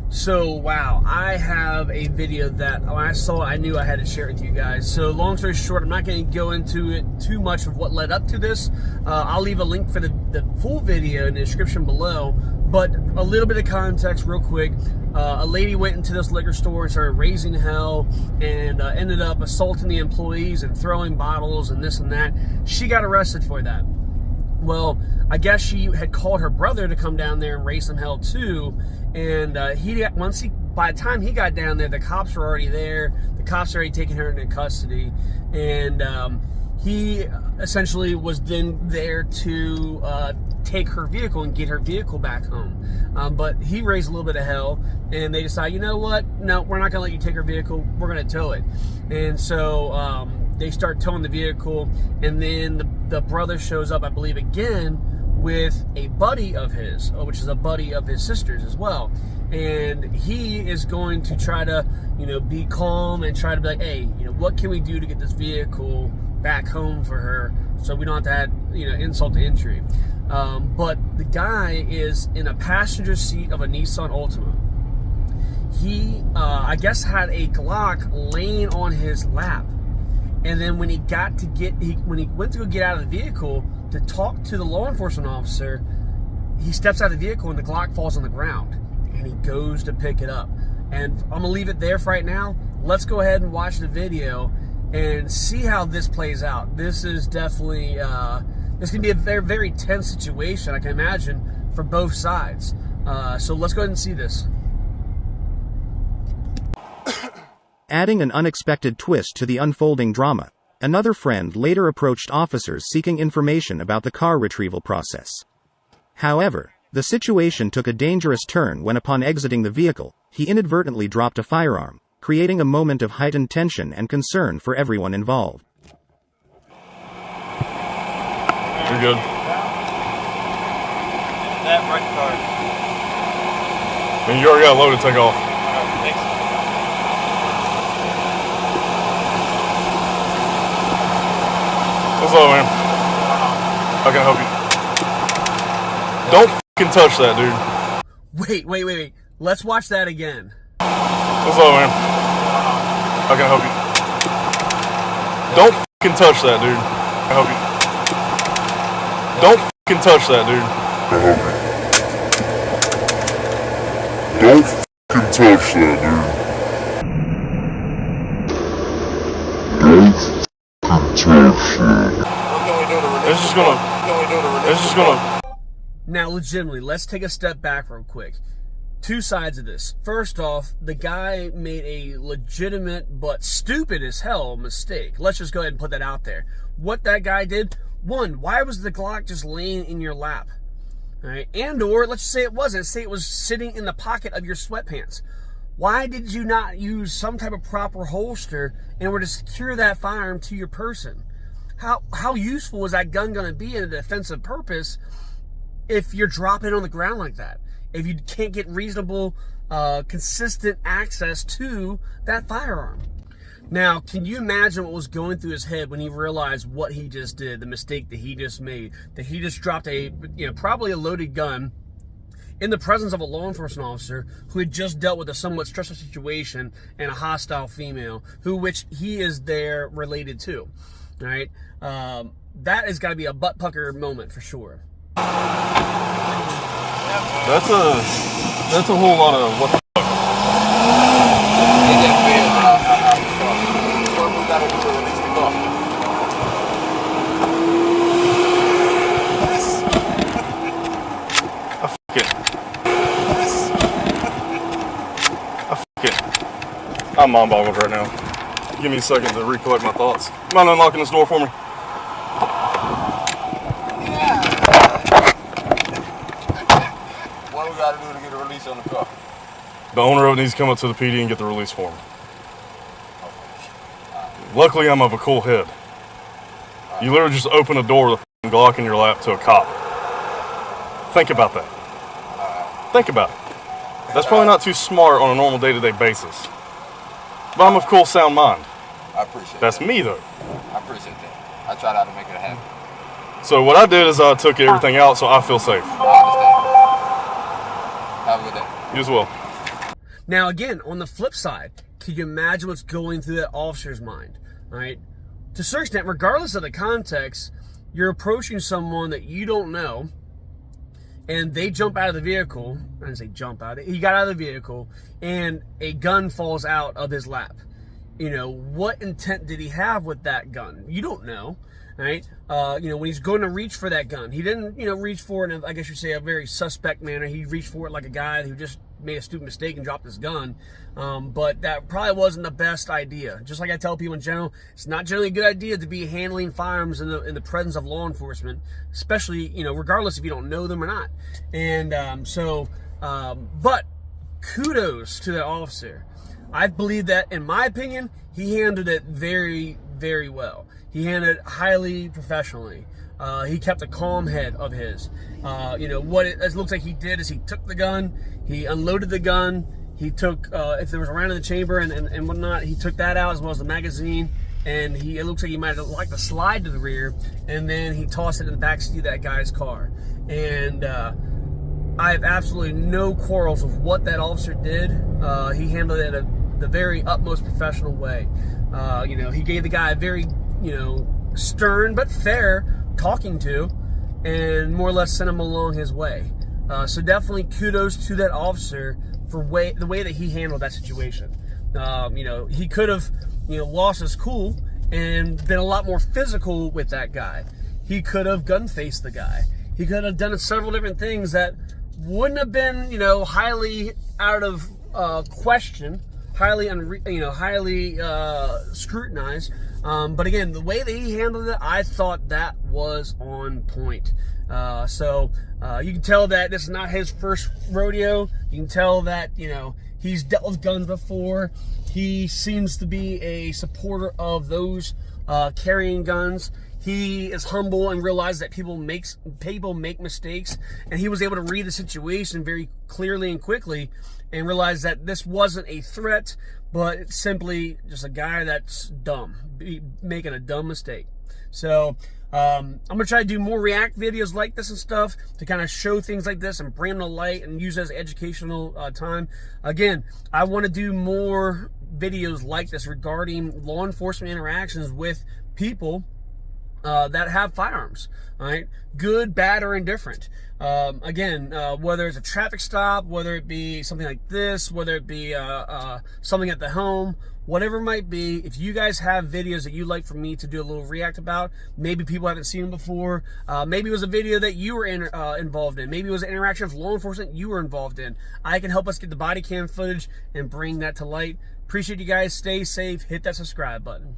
So, wow, I have a video that when I saw it, I knew I had to share it with you guys. So, long story short, I'm not going to go into it too much of what led up to this. I'll leave a link for the full video in the description below. But a little bit of context real quick. A lady went into this liquor store and started raising hell and ended up assaulting the employees and throwing bottles and this and that. She got arrested for that. Well, I guess she had called her brother to come down there and raise some hell too. And by the time he got down there, the cops were already there. The cops were already taking her into custody. And he essentially was then there to take her vehicle and get her vehicle back home. But he raised a little bit of hell, and they decided, you know what? No, we're not going to let you take her vehicle. We're going to tow it. And so they start towing the vehicle, and then the brother shows up, I believe, again with a buddy of his, which is a buddy of his sister's as well. And he is going to try to, be calm and try to be like, hey, what can we do to get this vehicle back home for her so we don't have to add, insult to injury. But the guy is in a passenger seat of a Nissan Altima. He, I guess, had a Glock laying on his lap. And then when he when he went to go get out of the vehicle to talk to the law enforcement officer, he steps out of the vehicle and the Glock falls on the ground. And he goes to pick it up. And I'm going to leave it there for right now. Let's go ahead and watch the video and see how this plays out. This is definitely, this can be a very, very tense situation, I can imagine, for both sides. So let's go ahead and see this. Adding an unexpected twist to the unfolding drama, another friend later approached officers seeking information about the car retrieval process. However, the situation took a dangerous turn when, upon exiting the vehicle, he inadvertently dropped a firearm, creating a moment of heightened tension and concern for everyone involved. You're good. That right car. And you already got a load to take off. Thanks. What's up, man? How can I help you? Don't f***ing touch that, dude. Wait. Let's watch that again. What's up, man? How can I help you? Don't f***ing touch that, dude. Can I help you? Don't f***ing touch that, dude. Don't f***ing touch that, dude. Don't f***ing touch that. It's just gonna. Now, legitimately, let's take a step back real quick. Two sides of this. First off, the guy made a legitimate but stupid as hell mistake. Let's just go ahead and put that out there. What that guy did, one, why was the Glock just laying in your lap? All right? And or, let's say it wasn't. Say it was sitting in the pocket of your sweatpants. Why did you not use some type of proper holster in order to secure that firearm to your person? How useful is that gun going to be in a defensive purpose if you're dropping it on the ground like that? If you can't get reasonable, consistent access to that firearm. Now, can you imagine what was going through his head when he realized what he just did, the mistake that he just made, that he just dropped a, probably a loaded gun in the presence of a law enforcement officer who had just dealt with a somewhat stressful situation and a hostile female, which he is there related to, all right? That has got to be a butt pucker moment for sure. That's a whole lot of what the fuck. I'm mind-boggled right now. Give me a second to recollect my thoughts. Mind unlocking this door for me? What do we got to do to get a release on the car? The owner of it needs to come up to the PD and get the release form. Luckily, I'm of a cool head. You literally just open a door with a Glock in your lap to a cop. Think about that. Think about it. That's probably not too smart on a normal day-to-day basis. But I'm of cool, sound mind. I appreciate That's that. me, though. I appreciate that. I tried out to make it happen. So what I did is I took everything out so I feel safe. I understand. Have a good day. You as well. Now, again, on the flip side, can you imagine what's going through that officer's mind, right? To a certain extent, regardless of the context, you're approaching someone that you don't know, and they jump out of the vehicle. I didn't say jump out. He got out of the vehicle, and a gun falls out of his lap. You know, what intent did he have with that gun? You don't know, right? You know, when he's going to reach for that gun, he didn't, you know, reach for it in, I guess you'd say, a very suspect manner. He reached for it like a guy who just made a stupid mistake and dropped his gun. But that probably wasn't the best idea. Just like I tell people in general, it's not generally a good idea to be handling firearms in the presence of law enforcement, especially, you know, regardless if you don't know them or not. And but kudos to that officer. I believe that, in my opinion, he handled it very, very well. He handled it highly professionally. He kept a calm head of his. You know, what it looks like he did is he took the gun, he unloaded the gun, he took, if there was a round in the chamber and whatnot, he took that out as well as the magazine, and it looks like he might have liked to slide to the rear, and then he tossed it in the backseat of that guy's car. And I have absolutely no quarrels with what that officer did. He handled it in the very utmost professional way. You know, he gave the guy a very, you know, stern but fair talking to, and more or less sent him along his way. So definitely kudos to that officer for the way that he handled that situation. You know, he could have, you know, lost his cool and been a lot more physical with that guy. He could have gun-faced the guy. He could have done several different things that wouldn't have been, you know, highly out of question, highly scrutinized. But again, the way that he handled it, I thought that was on point. So you can tell that this is not his first rodeo. You can tell that, you know, he's dealt with guns before. He seems to be a supporter of those carrying guns. He is humble and realizes that people make mistakes, and he was able to read the situation very clearly and quickly and realize that this wasn't a threat, but it's simply just a guy that's dumb, making a dumb mistake. So I'm going to try to do more React videos like this and stuff to kind of show things like this and bring them to light and use it as educational time. Again, I want to do more videos like this regarding law enforcement interactions with people that have firearms, all right? Good, bad, or indifferent. Again, whether it's a traffic stop, whether it be something like this, whether it be something at the home, whatever it might be, if you guys have videos that you'd like for me to do a little react about, maybe people haven't seen them before, maybe it was a video that you were involved in, maybe it was an interaction with law enforcement you were involved in, I can help us get the body cam footage and bring that to light. Appreciate you guys. Stay safe. Hit that subscribe button.